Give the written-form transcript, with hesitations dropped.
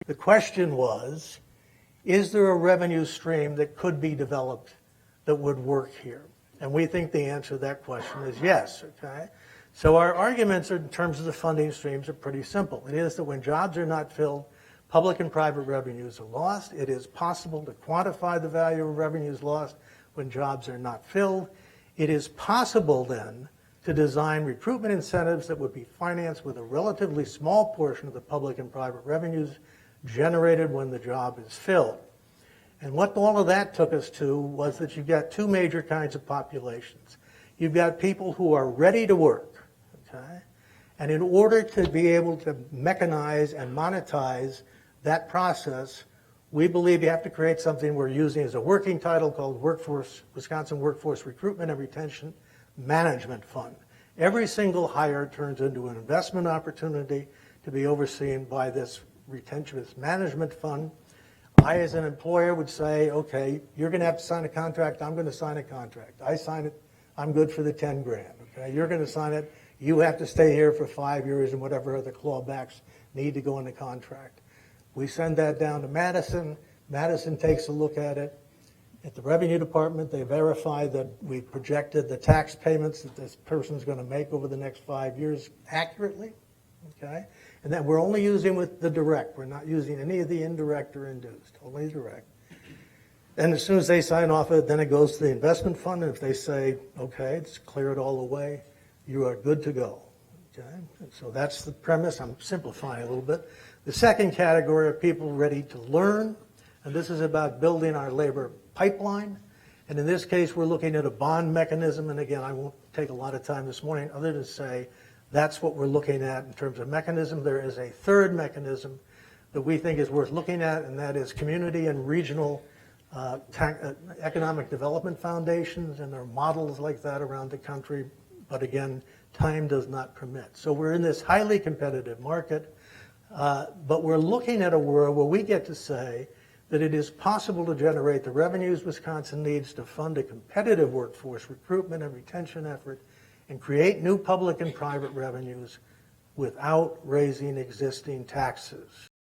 The question was, is there a revenue stream that could be developed that would work here? And we think the answer to that question is yes, okay? So our arguments in terms of the funding streams are pretty simple. It is that when jobs are not filled, public and private revenues are lost. It is possible to quantify the value of revenues lost when jobs are not filled. It is possible then to design recruitment incentives that would be financed with a relatively small portion of the public and private revenues generated when the job is filled. And what all of that took us to was that you've got two major kinds of populations. You've got people who are ready to work, okay? And in order to be able to mechanize and monetize that process, we believe you have to create something we're using as a working title called Wisconsin Workforce Recruitment and Retention Management Fund. Every single hire turns into an investment opportunity to be overseen by this management fund. I, as an employer, would say, okay, you're going to have to sign a contract. I'm going to sign a contract. I sign it. I'm good for the 10 grand. Okay, you're going to sign it. You have to stay here for 5 years and whatever other clawbacks need to go in the contract. We send that down to Madison. Madison takes a look at it. At the Revenue Department, they verify that we projected the tax payments that this person's going to make over the next 5 years accurately. Okay, and that we're only using with the direct. We're not using any of the indirect or induced, only direct. And as soon as they sign off it, then it goes to the investment fund. And if they say, okay, it's cleared all the way, you are good to go. Okay, and so that's the premise. I'm simplifying a little bit. The second category are people ready to learn. And this is about building our labor pipeline. And in this case, we're looking at a bond mechanism. And again, I won't take a lot of time this morning other than say, that's what we're looking at in terms of mechanism. There is a third mechanism that we think is worth looking at, and that is community and regional economic development foundations, and there are models like that around the country, but again, time does not permit. So we're in this highly competitive market, but we're looking at a world where we get to say that it is possible to generate the revenues Wisconsin needs to fund a competitive workforce recruitment and retention effort and create new public and private revenues without raising existing taxes.